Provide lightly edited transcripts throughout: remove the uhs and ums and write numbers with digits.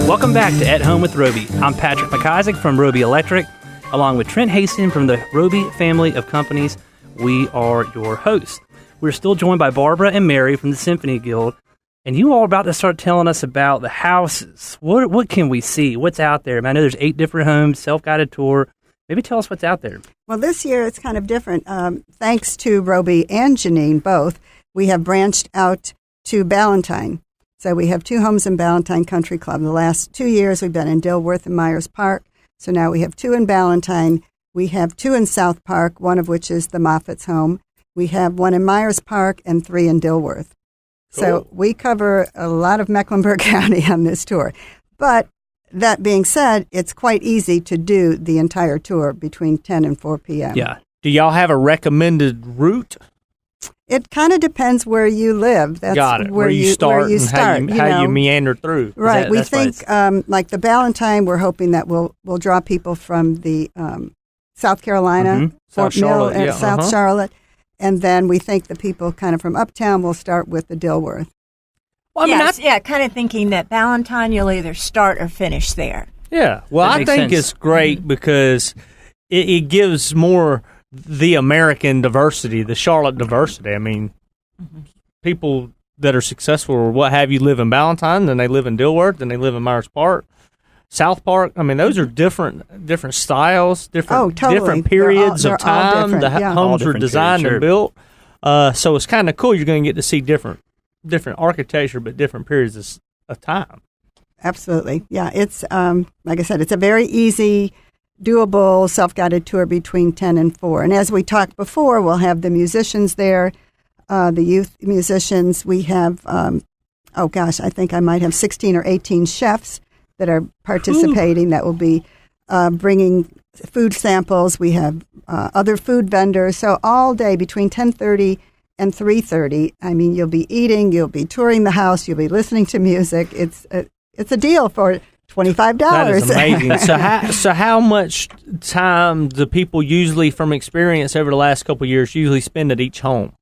Welcome back to At Home with Roby. I'm Patrick McIsaac from Roby Electric, along with Trent Hastings from the Roby family of companies. We are your hosts. We're still joined by Barbara and Mary from the Symphony Guild, and you all are about to start telling us about the houses. What can we see? What's out there? I know there's 8 different homes, self-guided tour. Maybe tell us what's out there. Well, this year it's kind of different. Thanks to Roby and Janine both, we have branched out to Ballantyne. So we have 2 homes in Ballantyne Country Club. The last 2 years we've been in Dilworth and Myers Park. So now we have 2 in Ballantyne. We have 2 in South Park, one of which is the Moffat's home. We have 1 in Myers Park and 3 in Dilworth. Cool. So we cover a lot of Mecklenburg County on this tour. But that being said, it's quite easy to do the entire tour between 10 and 4 p.m. Yeah. Do y'all have a recommended route? It kind of depends where you live. That's Got it. Where you start and how you meander through. Right. We think like the Ballantyne, we're hoping that we'll draw people from the South Carolina, Fort Mill, and South Charlotte. And then we think the people kind of from uptown will start with the Dilworth. Well, kind of thinking that Ballantyne, you'll either start or finish there. Yeah. Well, I think it's great because it gives more the American diversity, the Charlotte diversity. I mean, people that are successful or what have you live in Ballantyne, then they live in Dilworth, then they live in Myers Park, South Park. I mean, those are different styles, different periods of time. The homes were designed and built. So it's kind of cool. You're going to get to see different architecture, but different periods of time. Absolutely. Yeah, it's, like I said, it's a very easy, doable, self-guided tour between 10 and 4. And as we talked before, we'll have the musicians there, the youth musicians. We have, I think I might have 16 or 18 chefs that are participating that will be bringing food samples. We have other food vendors. So all day between 10:30 and 3:30, I mean, you'll be eating, you'll be touring the house, you'll be listening to music. It's a deal for $25. That is amazing. So how much time do people usually, from experience over the last couple of years, usually spend at each home?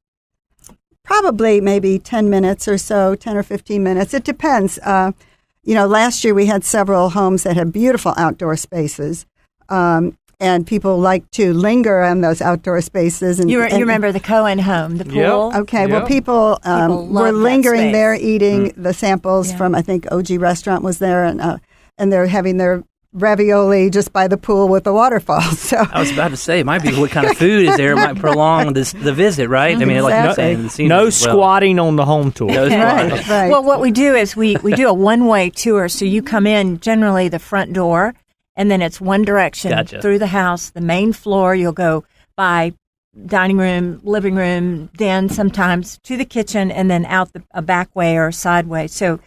Probably maybe 10 minutes or so, 10 or 15 minutes. It depends. Last year we had several homes that had beautiful outdoor spaces, and people like to linger on those outdoor spaces. And you remember the Cohen home, the pool? Yep. Okay, well, people were lingering there eating the samples from, I think, OG Restaurant was there, and they're having their ravioli just by the pool with the waterfall. So I was about to say, it might be what kind of food is there. It might prolong the visit, right? I mean, exactly. No squatting on the home tour. No squatting. Right. Well, what we do is we do a one-way tour. So you come in generally the front door, and then it's one direction through the house. The main floor, you'll go by dining room, living room, then sometimes to the kitchen, and then out a back way or a side way. So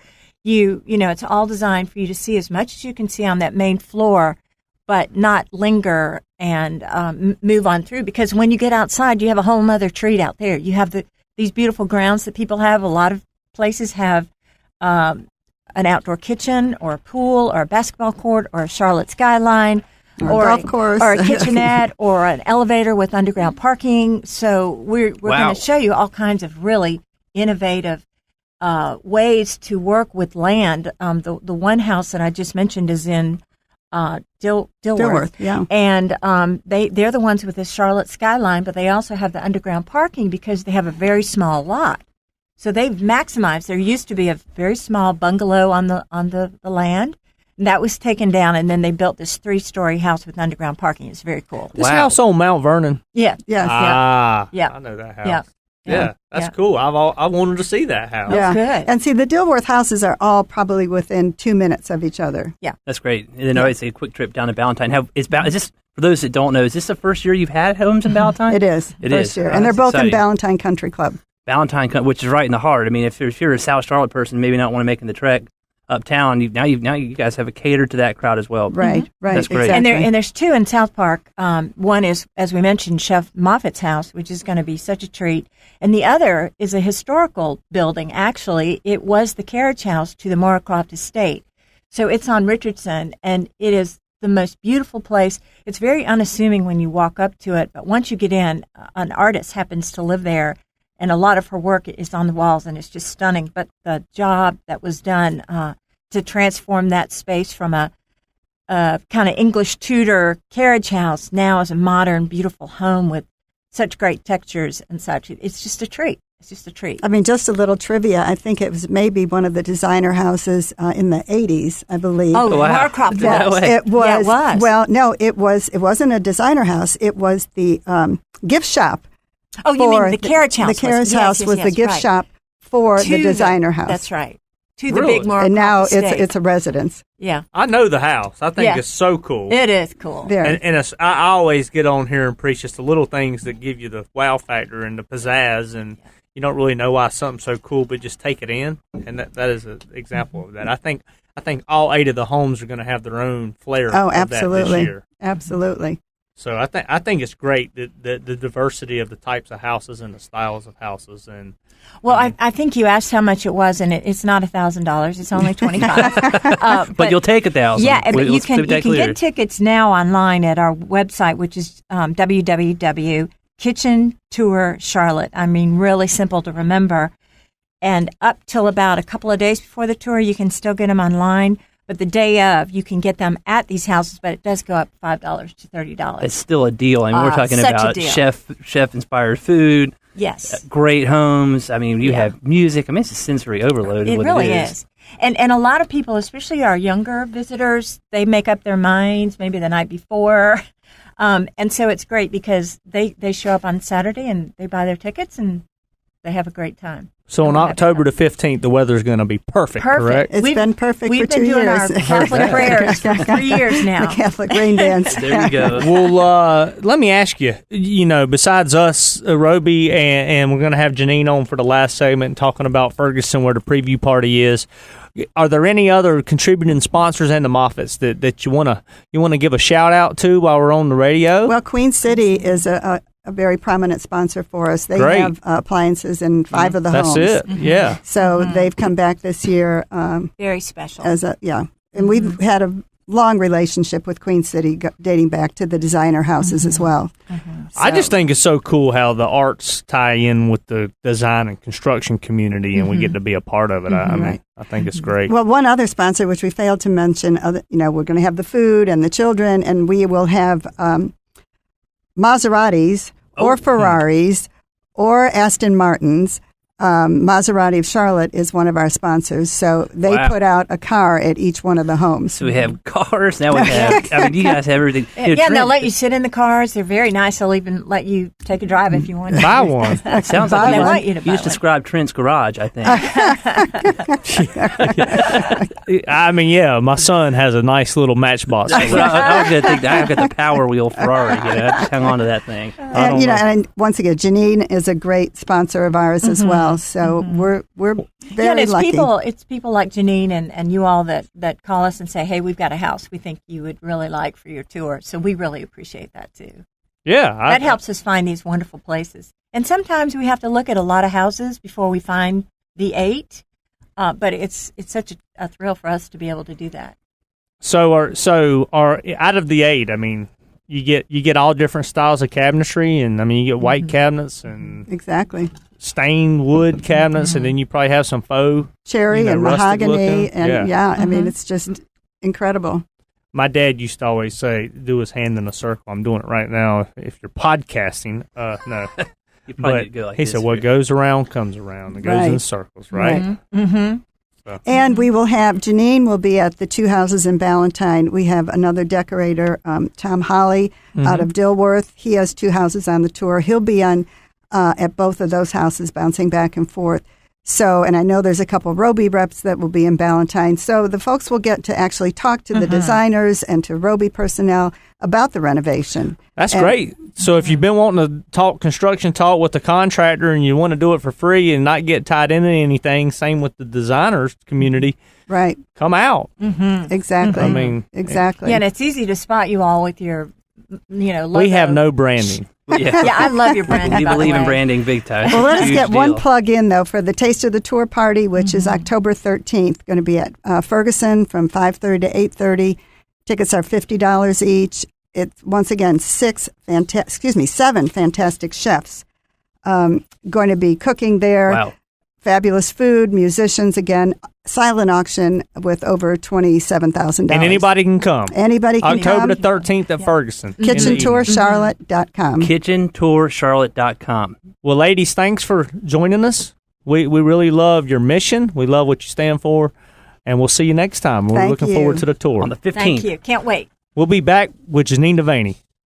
it's all designed for you to see as much as you can see on that main floor, but not linger and move on through. Because when you get outside, you have a whole nother treat out there. You have these beautiful grounds that people have. A lot of places have an outdoor kitchen or a pool or a basketball court or a Charlotte skyline or a golf course or a kitchenette or an elevator with underground parking. So we're going to show you all kinds of really innovative ways to work with land. The one house that I just mentioned is in Dilworth, yeah, and they're the ones with the Charlotte skyline, but they also have the underground parking because they have a very small lot. So they've maximized. There used to be a very small bungalow on the land. And that was taken down, and then they built this 3-story house with underground parking. It's very cool. This house on Mount Vernon. Yeah. Yes. Yeah. I know that house. Yeah. That's cool. I wanted to see that house. Yeah. Good. And see, the Dilworth houses are all probably within 2 minutes of each other. Yeah. That's great. And then it's a quick trip down to Ballantyne. Is this, for those that don't know, is this the first year you've had homes in Ballantyne? It is. First year. And they're both in Ballantyne Country Club. Ballantyne, which is right in the heart. I mean, if you're a South Charlotte person, maybe not want to make the trek uptown, now you guys have a catered to that crowd as well. Right. That's great. Exactly. And there's 2 in South Park. One is, as we mentioned, Chef Moffat's house, which is going to be such a treat. And the other is a historical building. Actually, it was the carriage house to the Morrocroft estate. So it's on Richardson, and it is the most beautiful place. It's very unassuming when you walk up to it, but once you get in, an artist happens to live there, and a lot of her work is on the walls, and it's just stunning. But the job that was done to transform that space from a kind of English Tudor carriage house now as a modern, beautiful home with such great textures and such, it's just a treat. It's just a treat. I mean, just a little trivia. I think it was maybe one of the designer houses in the 80s, I believe. Oh, wow. Warcroft. Yes, it was. Yeah, it was. Well, no, it wasn't a designer house. It was the gift shop. Oh, you mean the carriage house? The carriage house was the gift shop for the designer house. That's right. To the big Warcroft and now estate. it's a residence. Yeah. I know the house. I think it's so cool. It is cool. And I always get on here and preach just the little things that give you the wow factor and the pizzazz, and you don't really know why something's so cool, but just take it in. And that is an example of that. I think all 8 of the homes are going to have their own flair. Oh, of absolutely, that this year. Absolutely. So I think it's great the diversity of the types of houses and the styles of houses. And well, I think you asked how much it was, and it's not $1,000. It's only $25. But you'll take $1,000. Yeah, but you can get tickets now online at our website, which is www.kitchentoursCharlotte. I mean, really simple to remember. And up till about a couple of days before the tour, you can still get them online. But the day of, you can get them at these houses, but it does go up $5 to $30. It's still a deal. I mean, we're talking about chef-inspired food. Yes. Great homes. I mean, you have music. I mean, it's a sensory overload. It really is. And a lot of people, especially our younger visitors, they make up their minds maybe the night before. And so it's great because they show up on Saturday and they buy their tickets and they have a great time. So on October the 15th, the weather's going to be perfect, correct? It's been perfect for 2 years. We've been doing our Catholic prayers for 3 years now. The Catholic rain dance. There we go. Well, let me ask you, besides us, Roby, and we're going to have Janine on for the last segment talking about Ferguson, where the preview party is, are there any other contributing sponsors and the Moffats that you want to give a shout out to while we're on the radio? Well, Queen City is a very prominent sponsor for us. They have appliances in 5 of the homes. That's it. Yeah. So they've come back this year. Very special. And we've had a long relationship with Queen City dating back to the designer houses as well. So, I just think it's so cool how the arts tie in with the design and construction community, and we get to be a part of it. I mean, I think it's great. Well, one other sponsor, which we failed to mention, we're going to have the food and the children, and we will have Maseratis or Ferraris or Aston Martins. Maserati of Charlotte is one of our sponsors, so they put out a car at each one of the homes. So we have cars, now we have, I mean, you guys have everything. They'll let you sit in the cars. They're very nice. They'll even let you take a drive if you want to. Buy one. Sounds like they want you to buy just described Trent's garage, I think. I mean, my son has a nice little Matchbox. I was going to think I've got the Power Wheel Ferrari, just hang on to that thing. And once again, Janine is a great sponsor of ours as well. So we're very lucky. It's people like Janine and you all that call us and say, hey, we've got a house we think you would really like for your tour. So we really appreciate that too. Yeah. That helps us find these wonderful places. And sometimes we have to look at a lot of houses before we find the 8. But it's such a thrill for us to be able to do that. So are out of the 8, I mean, you get all different styles of cabinetry, and I mean you get white cabinets and exactly stained wood cabinets, and then you probably have some faux cherry and mahogany, looking. and I mean it's just incredible. My dad used to always say, "Do his hand in a circle." I'm doing it right now. If you're podcasting, no. But go like he said, "What goes around comes around. It goes in circles, right?" Mm-hmm. So. And we will have Janine will be at the 2 houses in Ballantyne. We have another decorator, Tom Holly, out of Dilworth. He has 2 houses on the tour. He'll be on at both of those houses, bouncing back and forth. So, and I know there's a couple of Roby reps that will be in Ballantyne. So the folks will get to actually talk to the designers and to Roby personnel about the renovation. That's great. So if you've been wanting to talk construction talk with the contractor and you want to do it for free and not get tied into anything, same with the designers community. Right. Come out. Mm-hmm. Exactly. I mean, exactly. Yeah, and it's easy to spot you all with your, logo. We have no branding. Yeah, I love your branding. We believe in branding big time. Well, let us get one plug in, though, for the Taste of the Tour party, which is October 13th, going to be at Ferguson from 5:30 to 8:30. Tickets are $50 each. It's, once again, 7 fantastic chefs going to be cooking there. Wow. Fabulous food, musicians, again, silent auction with over $27,000. And anybody can come. Anybody can come. October the 13th at Ferguson. KitchenTourCharlotte.com. KitchenTourCharlotte.com. Well, ladies, thanks for joining us. We really love your mission. We love what you stand for. And we'll see you next time. We're looking forward to the tour. On the 15th. Thank you. Can't wait. We'll be back with Janine Devaney.